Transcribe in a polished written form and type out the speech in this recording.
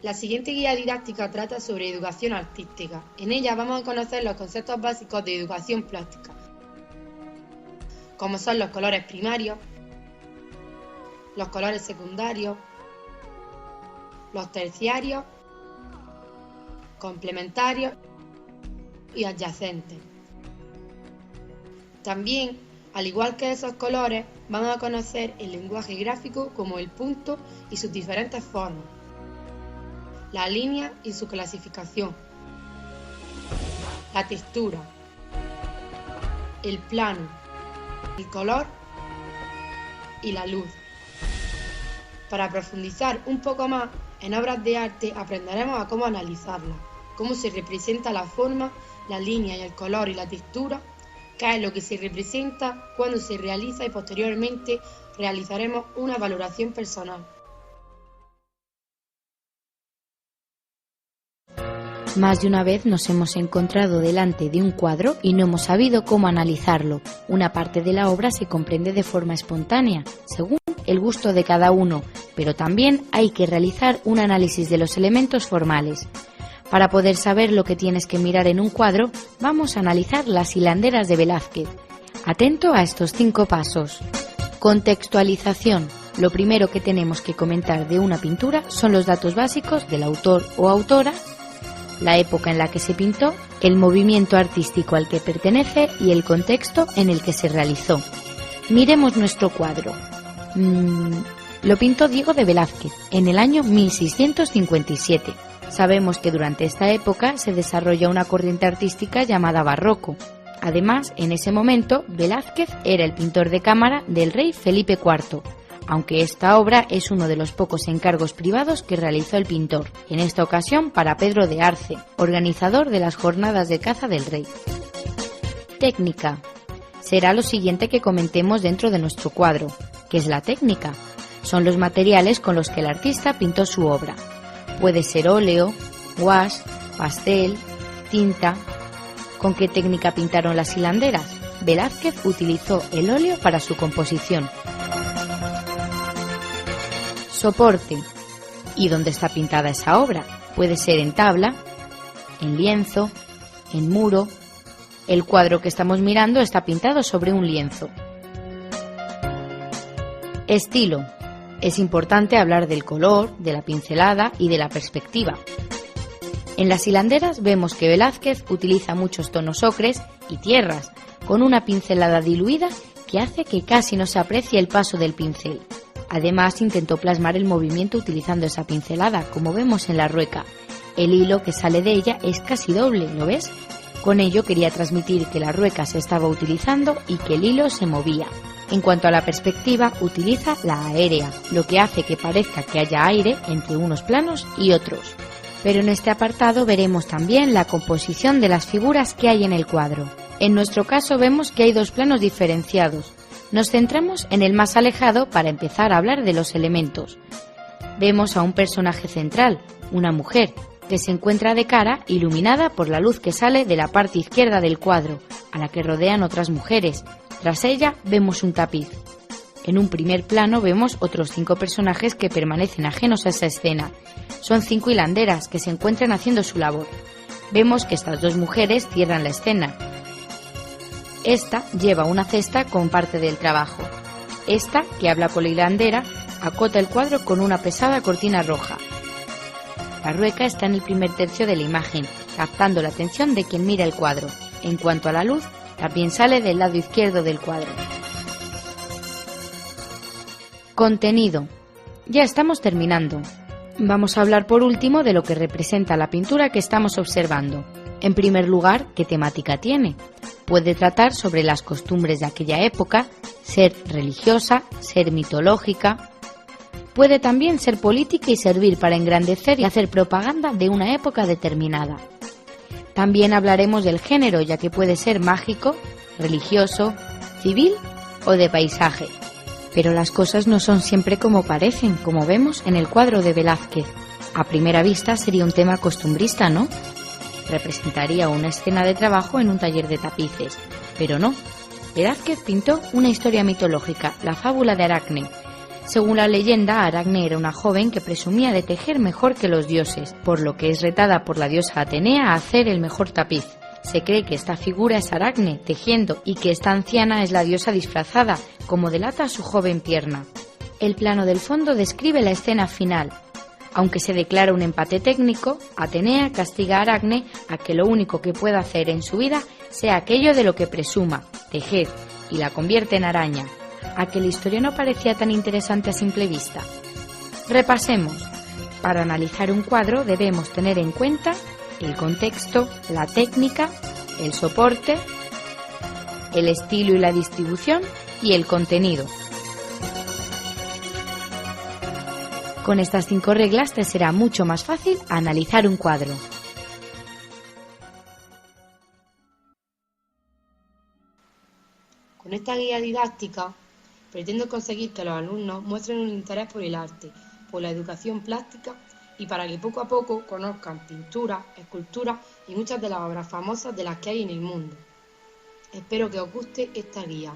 La siguiente guía didáctica trata sobre educación artística. En ella vamos a conocer los conceptos básicos de educación plástica, como son los colores primarios, los colores secundarios, los terciarios, complementarios y adyacentes. También, al igual que esos colores, vamos a conocer el lenguaje gráfico como el punto y sus diferentes formas, la línea y su clasificación, la textura, el plano, el color y la luz. Para profundizar un poco más en obras de arte aprenderemos a cómo analizarlas, cómo se representa la forma, la línea y el color y la textura, qué es lo que se representa, cuándo se realiza y posteriormente realizaremos una valoración personal. Más de una vez nos hemos encontrado delante de un cuadro y no hemos sabido cómo analizarlo. Una parte de la obra se comprende de forma espontánea, según el gusto de cada uno, pero también hay que realizar un análisis de los elementos formales. Para poder saber lo que tienes que mirar en un cuadro, vamos a analizar las hilanderas de Velázquez. Atento a estos 5 pasos. Contextualización. Lo primero que tenemos que comentar de una pintura son los datos básicos del autor o autora, la época en la que se pintó, el movimiento artístico al que pertenece y el contexto en el que se realizó. Miremos nuestro cuadro. Lo pintó Diego de Velázquez en el año 1657. Sabemos que durante esta época se desarrolla una corriente artística llamada barroco. Además, en ese momento, Velázquez era el pintor de cámara del rey Felipe IV, aunque esta obra es uno de los pocos encargos privados que realizó el pintor, en esta ocasión para Pedro de Arce, organizador de las jornadas de caza del rey. Técnica. Será lo siguiente que comentemos dentro de nuestro cuadro. ¿Qué es la técnica? Son los materiales con los que el artista pintó su obra. Puede ser óleo, gouache, pastel, tinta. ¿Con qué técnica pintaron las hilanderas? Velázquez utilizó el óleo para su composición. Soporte. ¿Y dónde está pintada esa obra? Puede ser en tabla, en lienzo, en muro. El cuadro que estamos mirando está pintado sobre un lienzo. Estilo. Es importante hablar del color, de la pincelada y de la perspectiva. En las hilanderas vemos que Velázquez utiliza muchos tonos ocres y tierras, con una pincelada diluida que hace que casi no se aprecie el paso del pincel. Además, intentó plasmar el movimiento utilizando esa pincelada, como vemos en la rueca. El hilo que sale de ella es casi doble, ¿lo ves? Con ello quería transmitir que la rueca se estaba utilizando y que el hilo se movía. En cuanto a la perspectiva, utiliza la aérea, lo que hace que parezca que haya aire entre unos planos y otros. Pero en este apartado veremos también la composición de las figuras que hay en el cuadro. En nuestro caso vemos que hay 2 planos diferenciados. Nos centramos en el más alejado para empezar a hablar de los elementos. Vemos a un personaje central, una mujer, que se encuentra de cara iluminada por la luz que sale de la parte izquierda del cuadro, a la que rodean otras mujeres. Tras ella vemos un tapiz. En un primer plano vemos otros 5 personajes que permanecen ajenos a esa escena. Son 5 hilanderas que se encuentran haciendo su labor. Vemos que estas 2 mujeres cierran la escena. Esta lleva una cesta con parte del trabajo. Esta, que habla con la hilandera, acota el cuadro con una pesada cortina roja. La rueca está en el primer tercio de la imagen, captando la atención de quien mira el cuadro. En cuanto a la luz, también sale del lado izquierdo del cuadro. Contenido. Ya estamos terminando. Vamos a hablar por último de lo que representa la pintura que estamos observando. En primer lugar, ¿qué temática tiene? Puede tratar sobre las costumbres de aquella época, ser religiosa, ser mitológica. Puede también ser política y servir para engrandecer y hacer propaganda de una época determinada. También hablaremos del género, ya que puede ser mágico, religioso, civil o de paisaje. Pero las cosas no son siempre como parecen, como vemos en el cuadro de Velázquez. A primera vista sería un tema costumbrista, ¿no? Representaría una escena de trabajo en un taller de tapices, pero no. Velázquez pintó una historia mitológica, la fábula de Aracne. Según la leyenda, Aracne era una joven que presumía de tejer mejor que los dioses, por lo que es retada por la diosa Atenea a hacer el mejor tapiz. Se cree que esta figura es Aracne tejiendo y que esta anciana es la diosa disfrazada, como delata su joven pierna. El plano del fondo describe la escena final. Aunque se declara un empate técnico, Atenea castiga a Aracne a que lo único que pueda hacer en su vida sea aquello de lo que presuma, tejer, y la convierte en araña. ¿A que la historia no parecía tan interesante a simple vista? Repasemos. Para analizar un cuadro debemos tener en cuenta el contexto, la técnica, el soporte, el estilo y la distribución y el contenido. Con estas 5 reglas te será mucho más fácil analizar un cuadro. Con esta guía didáctica pretendo conseguir que los alumnos muestren un interés por el arte, por la educación plástica y para que poco a poco conozcan pinturas, esculturas y muchas de las obras famosas de las que hay en el mundo. Espero que os guste esta guía.